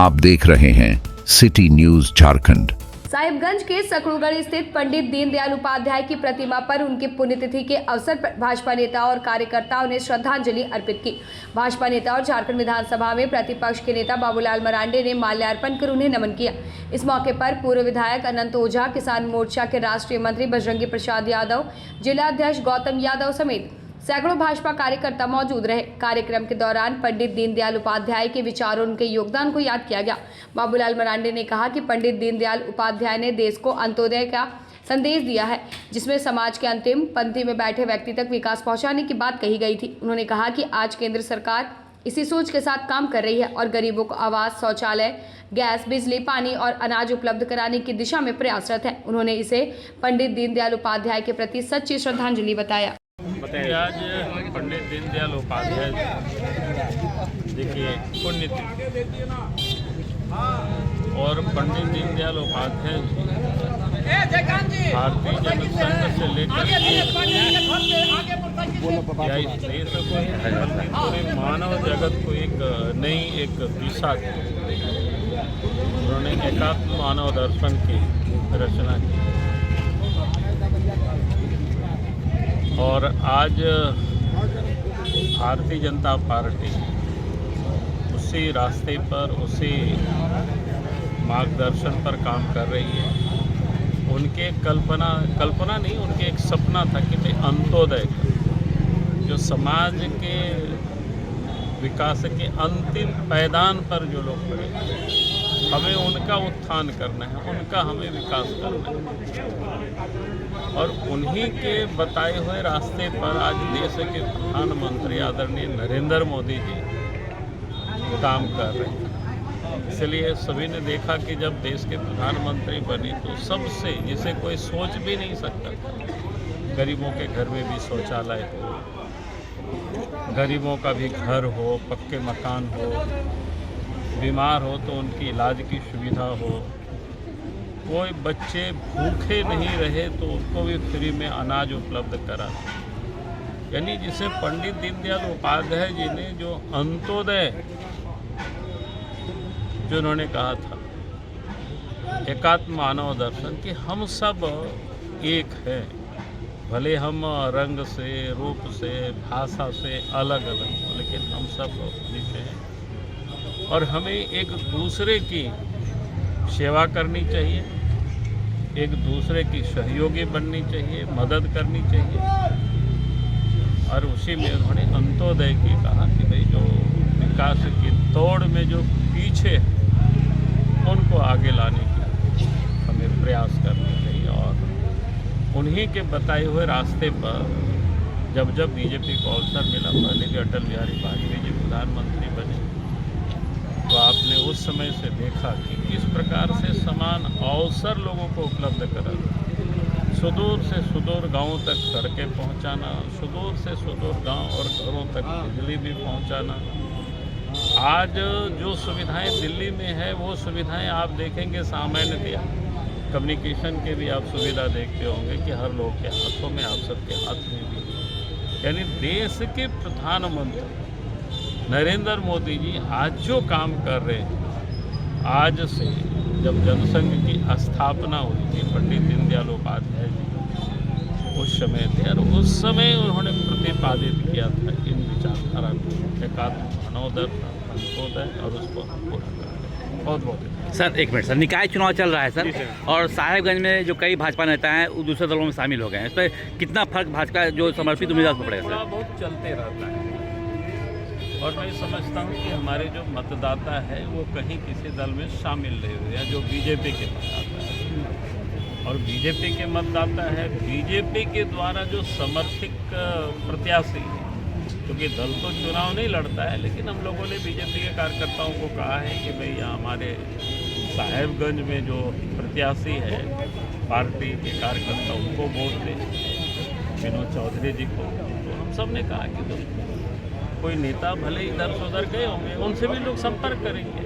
आप देख रहे हैं सिटी न्यूज झारखंड। साहिबगंज के सकड़ूगढ़ स्थित पंडित दीनदयाल उपाध्याय की प्रतिमा पर उनकी पुण्यतिथि के अवसर पर भाजपा नेता और कार्यकर्ताओं ने श्रद्धांजलि अर्पित की। भाजपा नेता और झारखंड विधानसभा में प्रतिपक्ष के नेता बाबूलाल मरांडे ने माल्यार्पण कर उन्हें नमन किया। इस मौके पर पूर्व विधायक अनंत ओझा, किसान मोर्चा के राष्ट्रीय मंत्री बजरंगी प्रसाद यादव, जिला अध्यक्ष गौतम यादव समेत सैकड़ों भाजपा कार्यकर्ता मौजूद रहे। कार्यक्रम के दौरान पंडित दीनदयाल उपाध्याय के विचारों, उनके योगदान को याद किया गया। बाबूलाल मरांडे ने कहा कि पंडित दीनदयाल उपाध्याय ने देश को अंत्योदय का संदेश दिया है, जिसमें समाज के अंतिम पंक्ति में बैठे व्यक्ति तक विकास पहुंचाने की बात कही गई थी। उन्होंने कहा कि आज केंद्र सरकार इसी सोच के साथ काम कर रही है और गरीबों को आवास, शौचालय, गैस, बिजली, पानी और अनाज उपलब्ध कराने की दिशा में प्रयासरत है। उन्होंने इसे पंडित दीनदयाल उपाध्याय के प्रति सच्ची श्रद्धांजलि बताया। आज पंडित दीनदयाल उपाध्याय जी की पुण्यतिथि और पंडित दीनदयाल उपाध्याय भारतीय जनसंघ से लेकर इस देश को पूरे मानव जगत को एक नई दिशा दी। उन्होंने एकात्म मानव दर्शन की रचना की और आज भारतीय जनता पार्टी उसी रास्ते पर, उसी मार्गदर्शन पर काम कर रही है। उनके कल्पना नहीं, उनके एक सपना था कि भाई अंत्योदय जो समाज के विकास के अंतिम पैदान पर जो लोग खड़े, हमें उनका उत्थान करना है, उनका हमें विकास करना है। और उन्हीं के बताए हुए रास्ते पर आज देश के प्रधानमंत्री आदरणीय नरेंद्र मोदी जी काम कर रहे हैं। इसलिए सभी ने देखा कि जब देश के प्रधानमंत्री बने तो सबसे, जिसे कोई सोच भी नहीं सकता था, गरीबों के घर में भी शौचालय हो, गरीबों का भी घर हो, पक्के मकान हो, बीमार हो तो उनकी इलाज की सुविधा हो, कोई बच्चे भूखे नहीं रहे तो उनको भी फ्री में अनाज उपलब्ध करा। यानी जिसे पंडित दीनदयाल उपाध्याय जी ने जो अंत्योदय जो उन्होंने कहा था, एकात्म मानव दर्शन, कि हम सब एक हैं, भले हम रंग से, रूप से, भाषा से अलग अलग हो, लेकिन हम सब विषय हैं और हमें एक दूसरे की सेवा करनी चाहिए, एक दूसरे की सहयोगी बननी चाहिए, मदद करनी चाहिए। और उसी में उन्होंने अंत्योदय की कहा कि भाई जो विकास की दौड़ में जो पीछे उनको आगे लाने की हमें प्रयास करना चाहिए। और उन्हीं के बताए हुए रास्ते पर जब जब बीजेपी को अवसर मिला, पहले भी अटल बिहारी वाजपेयी जी प्रधानमंत्री बने, तो आपने उस समय से देखा कि किस प्रकार से समान अवसर लोगों को उपलब्ध करा, सुदूर से सुदूर गांवों तक सड़कें पहुंचाना, सुदूर से सुदूर गांव और घरों तक बिजली भी पहुंचाना। आज जो सुविधाएं दिल्ली में है वो सुविधाएं आप देखेंगे सामान्यतया कम्युनिकेशन के भी आप सुविधा देखते होंगे कि हर लोग के हाथों में, आप सबके हाथ में भी। यानी देश के प्रधानमंत्री नरेंद्र मोदी जी आज जो काम कर रहे हैं, आज से जब जनसंघ की स्थापना हुई थी पंडित दीनदयाल उपाध्याय जी उस समय थे, और उस समय उन्होंने प्रतिपादित किया था इन विचारधारा को, एकात्म मानव दर्शन, अंत्योदय, और उसको पूरा करना। बहुत बहुत सर, एक मिनट सर, निकाय चुनाव चल रहा है सर, और साहिबगंज में जो कई भाजपा नेता हैं वो दूसरे दलों में शामिल हो गए हैं, इस पर कितना फर्क भाजपा जो समर्पित उम्मीदवार को पड़ेगा सर? बहुत चलते रहता है और मैं समझता हूँ कि हमारे जो मतदाता है वो कहीं किसी दल में शामिल नहीं हुए हैं, जो बीजेपी के मतदाता है। और बीजेपी के मतदाता है, बीजेपी के द्वारा जो समर्थित प्रत्याशी है, क्योंकि दल तो चुनाव नहीं लड़ता है, लेकिन हम लोगों ने बीजेपी के कार्यकर्ताओं को कहा है कि भाई हमारे साहिबगंज में जो प्रत्याशी है पार्टी के कार्यकर्ता, उनको वोट दें, विनोद चौधरी जी को। तो हम सब ने कहा कि कोई नेता भले इधर से उधर गए होंगे, उनसे भी लोग संपर्क करेंगे।